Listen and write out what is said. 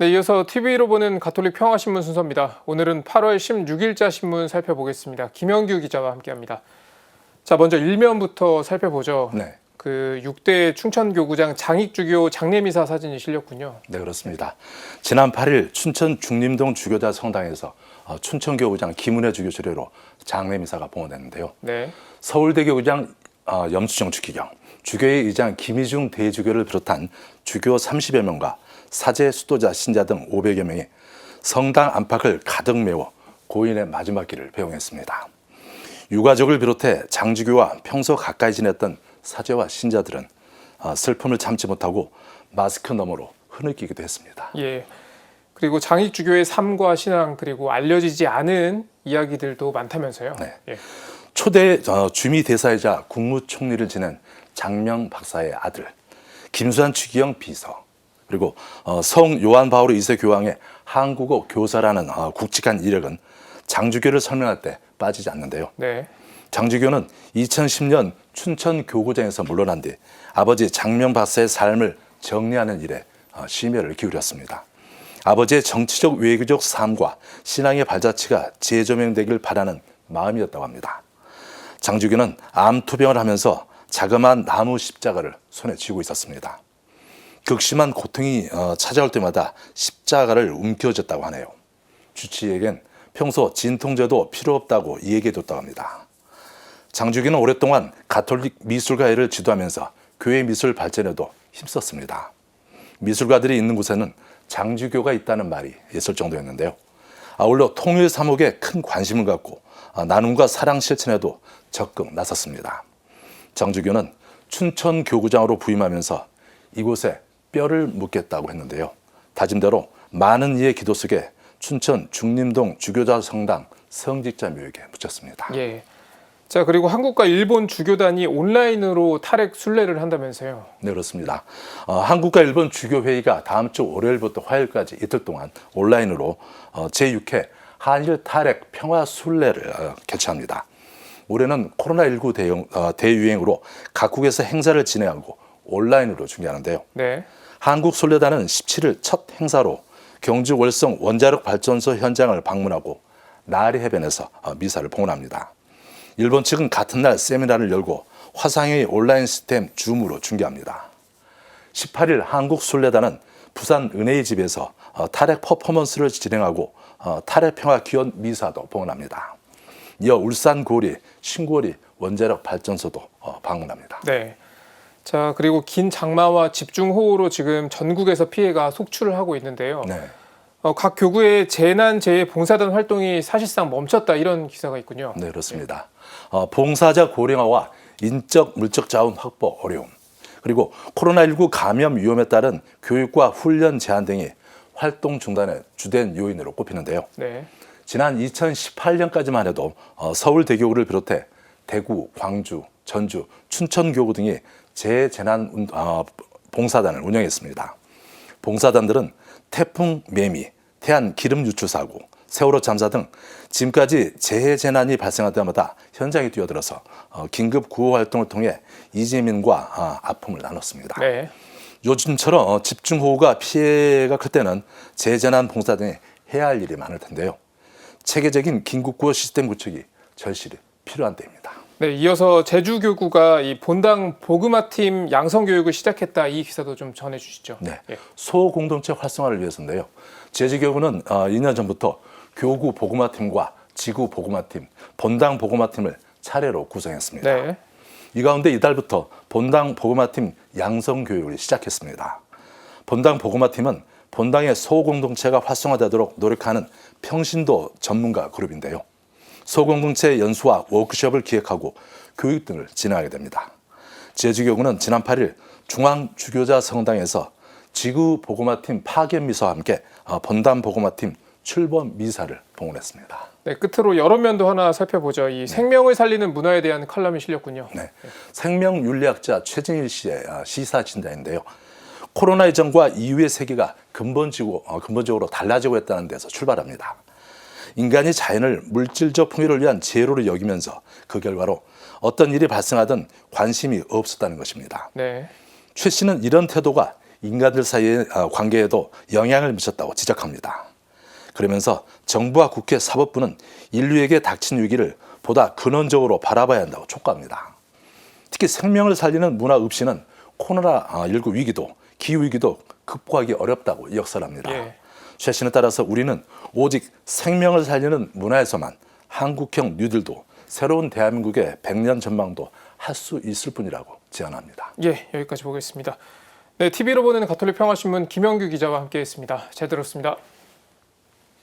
네, 이어서 TV로 보는 가톨릭 평화신문 순서입니다. 오늘은 8월 16일자 신문 살펴보겠습니다. 김영규 기자와 함께합니다. 자, 먼저 일면부터 살펴보죠. 네. 그 6대 충천교구장 장익주교 장례미사 사진이 실렸군요. 네, 그렇습니다. 지난 8일 춘천 중림동 주교자 성당에서 춘천교구장 김은혜 주교 주례로 장례미사가 봉헌됐는데요. 네. 서울대교구장 염수정 주기경, 주교회 의장 김희중 대주교를 비롯한 주교 30여 명과 사제, 수도자, 신자 등 500여 명이 성당 안팎을 가득 메워 고인의 마지막 길을 배웅했습니다. 유가족을 비롯해 장주교와 평소 가까이 지냈던 사제와 신자들은 슬픔을 참지 못하고 마스크 너머로 흐느끼기도 했습니다. 예. 그리고 장익주교의 삶과 신앙 그리고 알려지지 않은 이야기들도 많다면서요. 네. 예. 초대 주미 대사이자 국무총리를 지낸 장명 박사의 아들, 김수환 추기경 비서, 그리고 성 요한 바오로 2세 교황의 한국어 교사라는 굵직한 이력은 장주교를 설명할 때 빠지지 않는데요. 네. 장주교는 2010년 춘천 교구장에서 물러난 뒤 아버지 장명 박사의 삶을 정리하는 일에 심혈을 기울였습니다. 아버지의 정치적 외교적 삶과 신앙의 발자취가 재조명되길 바라는 마음이었다고 합니다. 장주교는 암 투병을 하면서 자그마한 나무 십자가를 손에 쥐고 있었습니다. 극심한 고통이 찾아올 때마다 십자가를 움켜쥐었다고 하네요. 주치의에겐 평소 진통제도 필요 없다고 이야기해줬다고 합니다. 장주교는 오랫동안 가톨릭 미술가회를 지도하면서 교회 미술 발전에도 힘썼습니다. 미술가들이 있는 곳에는 장주교가 있다는 말이 있을 정도였는데요. 아울러 통일 사목에 큰 관심을 갖고 나눔과 사랑 실천에도 적극 나섰습니다. 장주교는 춘천 교구장으로 부임하면서 이곳에 뼈를 묻겠다고 했는데요. 다짐대로 많은 이의 기도 속에 춘천 중림동 주교자 성당 성직자 묘역에 묻혔습니다. 예. 자, 그리고 한국과 일본 주교단이 온라인으로 탈핵 순례를 한다면서요. 네, 그렇습니다. 한국과 일본 주교회의가 다음 주 월요일부터 화요일까지 이틀 동안 온라인으로 제6회 한일 탈핵 평화 순례를 개최합니다. 올해는 코로나19 대유행으로 각국에서 행사를 진행하고 온라인으로 중계하는데요. 네. 한국 순례단은 17일 첫 행사로 경주 월성 원자력 발전소 현장을 방문하고 나리 해변에서 미사를 봉헌합니다. 일본 측은 같은 날 세미나를 열고 화상의 온라인 시스템 줌으로 중계합니다. 18일 한국 순례단은 부산 은혜의 집에서 탈핵 퍼포먼스를 진행하고 탈핵 평화 기원 미사도 봉헌합니다. 이어 울산 고리, 신고리 원자력 발전소도 방문합니다. 네. 자, 그리고 긴 장마와 집중호우로 지금 전국에서 피해가 속출을 하고 있는데요. 네. 각 교구의 재난재해봉사단 활동이 사실상 멈췄다 이런 기사가 있군요. 네, 그렇습니다. 봉사자 고령화와 인적 물적 자원 확보 어려움, 그리고 코로나19 감염 위험에 따른 교육과 훈련 제한 등이 활동 중단의 주된 요인으로 꼽히는데요. 네. 지난 2018년까지만 해도 서울대교구를 비롯해 대구, 광주, 전주, 춘천교구 등이 재재난 봉사단을 운영했습니다. 봉사단들은 태풍 매미, 태안 기름 유출 사고, 세월호 참사 등 지금까지 재해 재난이 발생할 때마다 현장에 뛰어들어서 긴급 구호 활동을 통해 이재민과 아픔을 나눴습니다. 네. 요즘처럼 집중호우가 피해가 클 때는 재재난 봉사단이 해야 할 일이 많을 텐데요. 체계적인 긴급구호 시스템 구축이 절실히 필요한 때입니다. 네, 이어서 제주교구가 이 본당 복음화팀 양성교육을 시작했다 이 기사도 좀 전해주시죠. 네, 예. 소공동체 활성화를 위해서인데요. 제주교구는 2년 전부터 교구 복음화팀과 지구 복음화팀, 본당 복음화팀을 차례로 구성했습니다. 네. 이 가운데 이달부터 본당 복음화팀 양성교육을 시작했습니다. 본당 복음화팀은 본당의 소공동체가 활성화되도록 노력하는 평신도 전문가 그룹인데요. 소공동체 연수와 워크숍을 기획하고 교육 등을 진행하게 됩니다. 제주교구는 지난 8일 중앙주교자 성당에서 지구 복음화팀 파견 미사와 함께 본당 복음화팀 출범 미사를 봉헌했습니다. 네, 끝으로 여러 면도 하나 살펴보죠. 이 생명을 살리는 문화에 대한 칼럼이 실렸군요. 네, 생명윤리학자 최진일 씨의 시사 진단인데요. 코로나 이전과 이후의 세계가 근본적으로 달라지고 있다는 데서 출발합니다. 인간이 자연을 물질적 풍요를 위한 재료로 여기면서 그 결과로 어떤 일이 발생하든 관심이 없었다는 것입니다. 네. 최 씨는 이런 태도가 인간들 사이의 관계에도 영향을 미쳤다고 지적합니다. 그러면서 정부와 국회 사법부는 인류에게 닥친 위기를 보다 근원적으로 바라봐야 한다고 촉구합니다. 특히 생명을 살리는 문화 없이는 코로나19 위기도 기후위기도 극복하기 어렵다고 역설합니다. 예. 최 씨는 따라서 우리는 오직 생명을 살리는 문화에서만 한국형 뉴딜도 새로운 대한민국의 100년 전망도 할 수 있을 뿐이라고 제안합니다. 예, 여기까지 보겠습니다. 네, TV로 보는 가톨릭 평화신문 김영규 기자와 함께했습니다. 잘 들었습니다.